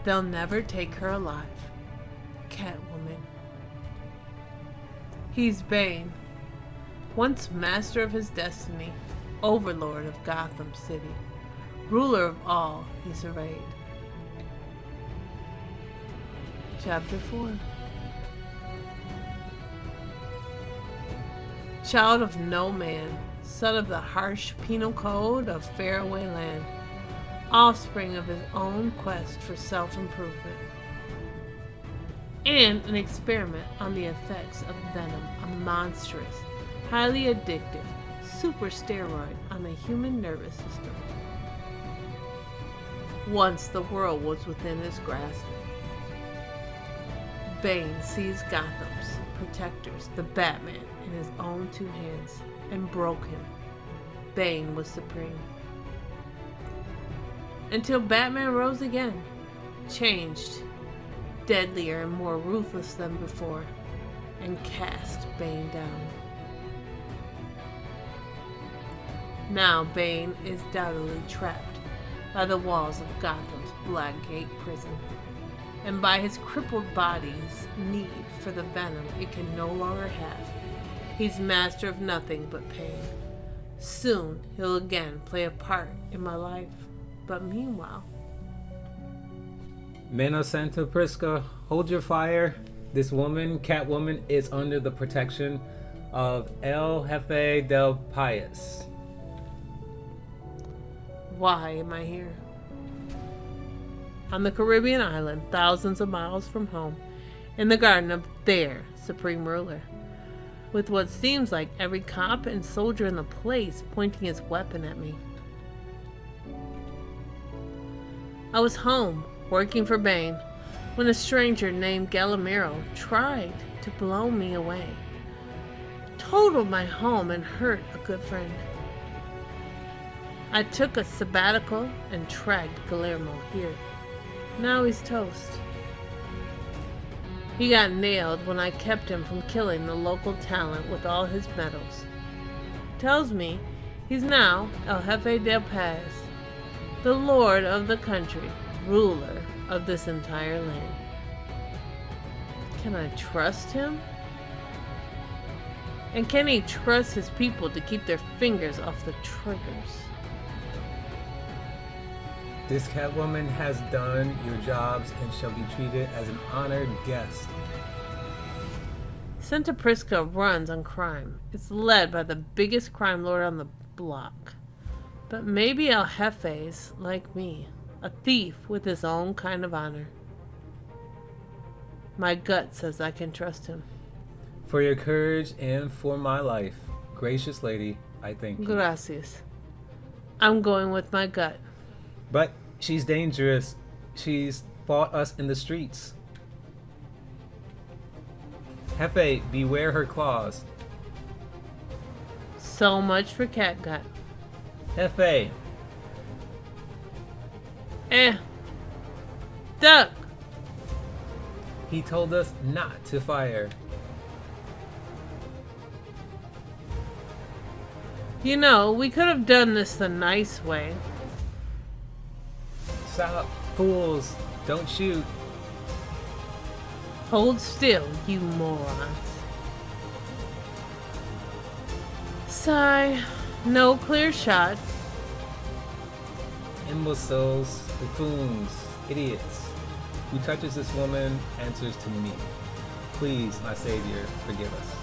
They'll never take her alive. Catwoman. He's Bane, once master of his destiny, overlord of Gotham City, ruler of all he surveyed. Chapter 4. Child of no man, son of the harsh penal code of faraway land, offspring of his own quest for self-improvement, and an experiment on the effects of venom, a monstrous, highly addictive, super steroid on the human nervous system. Once the world was within his grasp, Bane seized Gotham's protectors, the Batman, in his own two hands and broke him. Bane was supreme. Until Batman rose again, changed, deadlier and more ruthless than before, and cast Bane down. Now Bane is doubtedly trapped by the walls of Gotham's Blackgate prison, and by his crippled body's need for the venom it can no longer have. He's master of nothing but pain. Soon he'll again play a part in my life, but meanwhile... Men of Santa Prisca, hold your fire. This woman, Catwoman, is under the protection of El Jefe del País. Why am I here? On the Caribbean island, thousands of miles from home, in the garden of their supreme ruler, with what seems like every cop and soldier in the place pointing his weapon at me. I was home, working for Bane, when a stranger named Galamiro tried to blow me away, totaled my home, and hurt a good friend. I took a sabbatical and tracked Guillermo here. Now he's toast. He got nailed when I kept him from killing the local talent with all his medals. Tells me he's now El Jefe del Paz, the lord of the country, ruler of this entire land. Can I trust him? And can he trust his people to keep their fingers off the triggers? This Catwoman has done your jobs and shall be treated as an honored guest. Santa Prisca runs on crime. It's led by the biggest crime lord on the block. But maybe El Jefe's like me, a thief with his own kind of honor. My gut says I can trust him. For your courage and for my life, gracious lady, I thank you. Gracias. I'm going with my gut. But she's dangerous. She's fought us in the streets. Jefe, beware her claws. So much for catgut. Jefe, Duck! he told us not to fire. You know, we could have done this the nice way. Stop, fools, don't shoot. Hold still, you morons. Sigh. No clear shot. Imbeciles, buffoons, idiots. Who touches this woman answers to me. Please, my savior, forgive us.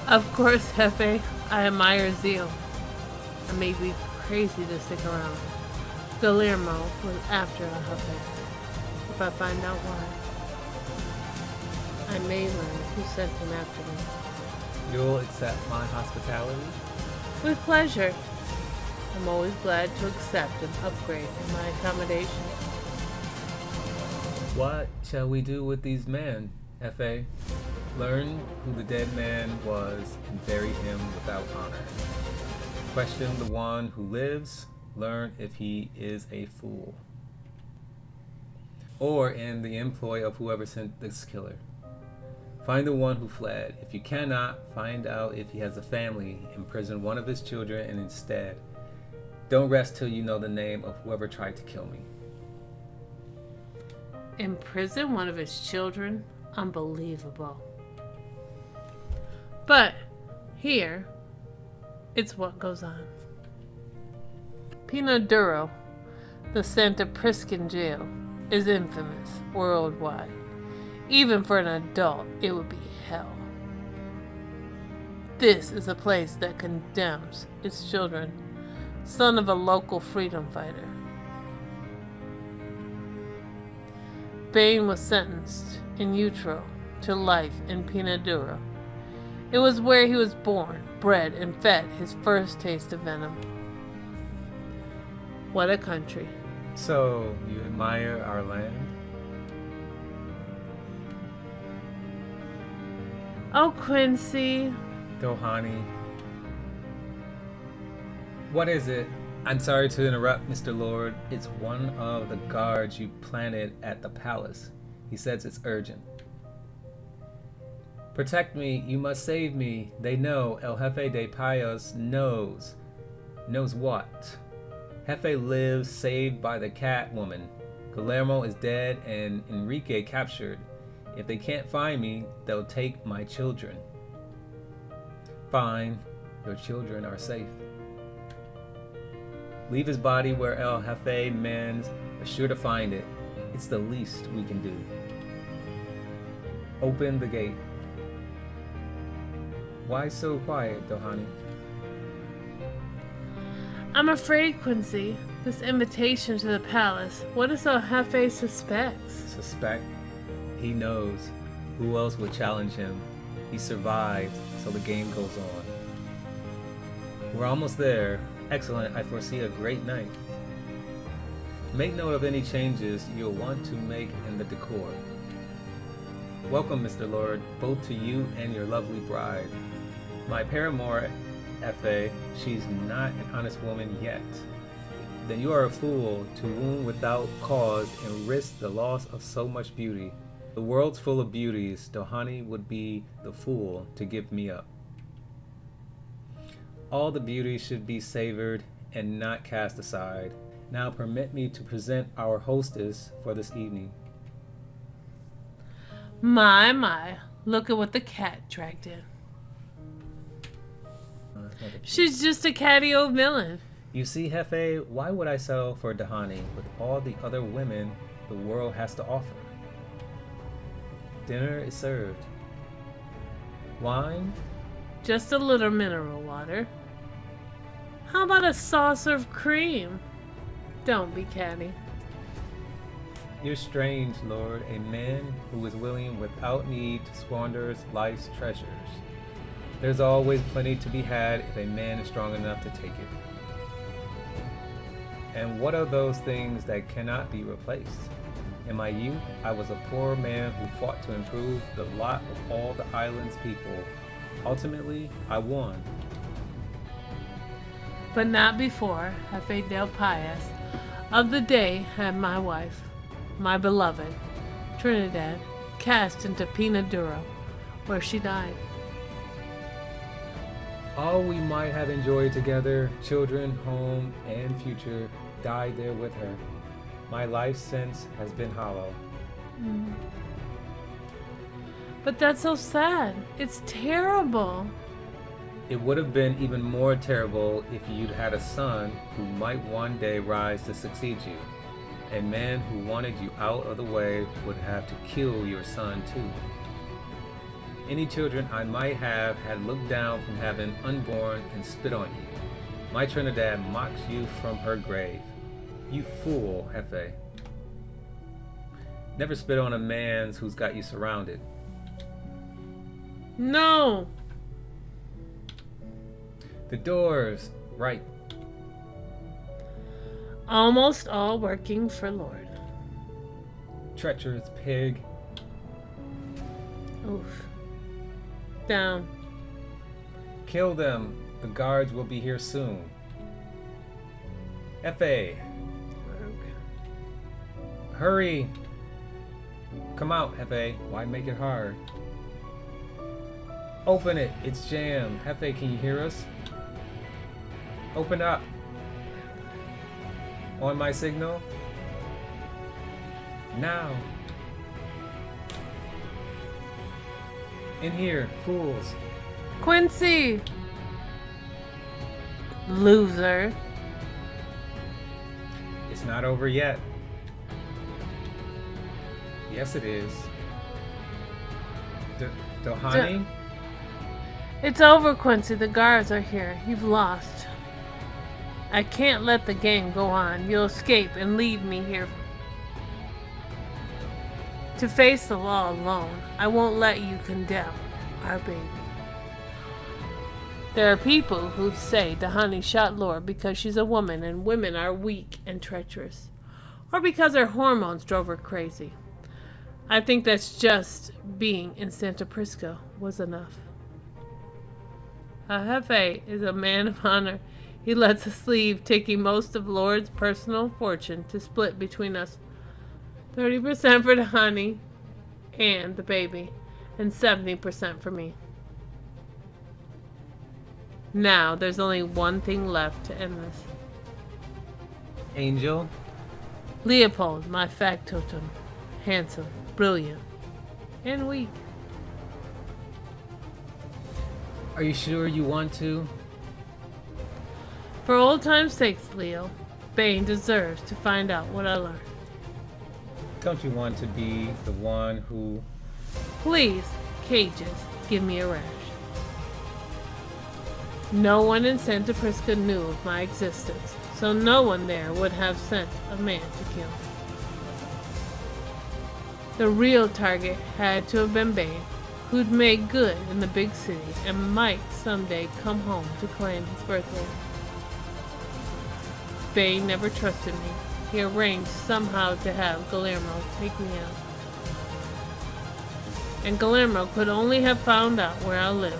Of course, Jefe. I admire zeal. I may be crazy to stick around. Guillermo was after El Jefe. If I find out why, I may learn who sent him after me. You'll accept my hospitality? With pleasure. I'm always glad to accept an upgrade in my accommodation. What shall we do with these men, Jefe? Learn who the dead man was and bury him without honor. Question the one who lives. Learn if he is a fool, or in the employ of whoever sent this killer. Find the one who fled. If you cannot, find out if he has a family. Imprison one of his children, and instead, don't rest till you know the name of whoever tried to kill me. Imprison one of his children? Unbelievable. But here, it's what goes on. Pinaduro, the Santa Priscan jail, is infamous worldwide. Even for an adult, it would be hell. This is a place that condemns its children, son of a local freedom fighter. Bane was sentenced in utero to life in Pinaduro. It was where he was born, bred, and fed his first taste of venom. What a country. So, you admire our land? Oh, Quincy. Dohani. What is it? I'm sorry to interrupt, Mr. Lord. It's one of the guards you planted at the palace. He says it's urgent. Protect me. You must save me. They know. El Jefe de Payos knows. Knows what? Jefe lives, saved by the Catwoman. Guillermo is dead and Enrique captured. If they can't find me, they'll take my children. Fine. Your children are safe. Leave his body where El Jefe mends are sure to find it. It's the least we can do. Open the gate. Why so quiet, Dohani? I'm afraid, Quincy, this invitation to the palace, what if El Jefe suspects? Suspect? He knows. Who else would challenge him? He survived, so the game goes on. We're almost there. Excellent. I foresee a great night. Make note of any changes you'll want to make in the decor. Welcome, Mr. Lord, both to you and your lovely bride. My paramour, Efe, she's not an honest woman yet. Then you are a fool to wound without cause and risk the loss of so much beauty. The world's full of beauties. Dohani would be the fool to give me up. All the beauty should be savored and not cast aside. Now permit me to present our hostess for this evening. My, look at what the cat dragged in. She's just a catty old villain. You see, Jefe, why would I settle for Dohani with all the other women the world has to offer? Dinner is served. Wine? Just a little mineral water. How about a saucer of cream? Don't be catty. You're strange, Lord, a man who is willing without need to squander life's treasures. There's always plenty to be had if a man is strong enough to take it. And what are those things that cannot be replaced? In my youth, I was a poor man who fought to improve the lot of all the island's people. Ultimately, I won. But not before Jefe del Payas of the day had my wife, my beloved, Trinidad, cast into Pinaduro, where she died. All we might have enjoyed together, children, home, and future, died there with her. My life since has been hollow. But that's so sad. It's terrible. It would have been even more terrible if you'd had a son who might one day rise to succeed you. A man who wanted you out of the way would have to kill your son too. Any children I might have had looked down from heaven unborn and spit on you. My Trinidad mocks you from her grave. You fool, Jefe. Never spit on a man who's got you surrounded. No. The doors, right. Almost all working for Lord. Treacherous pig. Oof. Down. Kill them. The guards will be here soon. Efe. Hurry. Come out, Jefe. Why make it hard? Open it. It's jammed. Jefe, can you hear us? Open up. On my signal. Now. In here, fools. Quincy! Loser. It's not over yet. Yes, it is. Dohani? It's over, Quincy. The guards are here. You've lost. I can't let the game go on. You'll escape and lead me here to face the law alone. I won't let you condemn our baby. There are people who'd say Dahani shot Laura because she's a woman and women are weak and treacherous, or because her hormones drove her crazy. I think that's just being in Santa Prisca was enough. A Jefe is a man of honor. He lets us leave, taking most of Lord's personal fortune to split between us. 30% for Dahani and the baby, and 70% for me. Now, there's only one thing left to end this. Angel? Leopold, my factotum. Handsome, brilliant, and weak. Are you sure you want to? For old time's sakes, Leo, Bane deserves to find out what I learned. Don't you want to be the one who... Please, cages, give me a rash. No one in Santa Prisca knew of my existence, so no one there would have sent a man to kill. The real target had to have been Bane, who'd made good in the big city and might someday come home to claim his birthright. Bane never trusted me. He arranged somehow to have Guillermo take me out. And Guillermo could only have found out where I lived.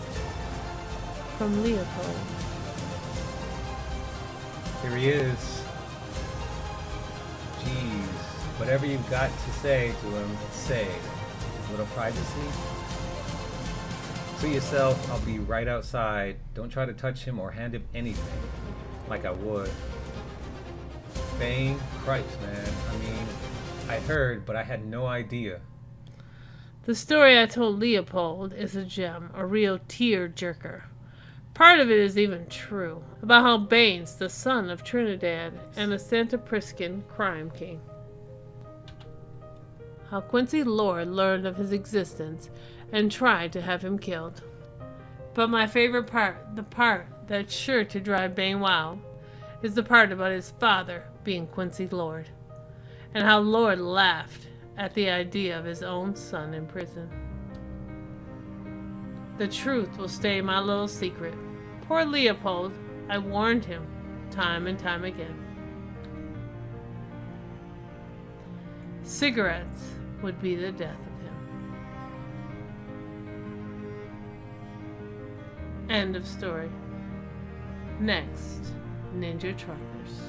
From Leopold. Here he is. Jeez. Whatever you've got to say to him, say. A little privacy. Suit yourself, I'll be right outside. Don't try to touch him or hand him anything. Like I would. Bane, Christ, man. I mean, I heard, but I had no idea. The story I told Leopold is a gem, a real tear-jerker. Part of it is even true, about how Bane's the son of Trinidad and a Santa Priscan crime king. How Quincy Lord learned of his existence and tried to have him killed. But my favorite part, the part that's sure to drive Bane wild, is the part about his father being Quincy Lord, and how Lord laughed at the idea of his own son in prison. The truth will stay my little secret. Poor Leopold, I warned him time and time again. Cigarettes would be the death of him. End of story. Next, Ninja Truckers.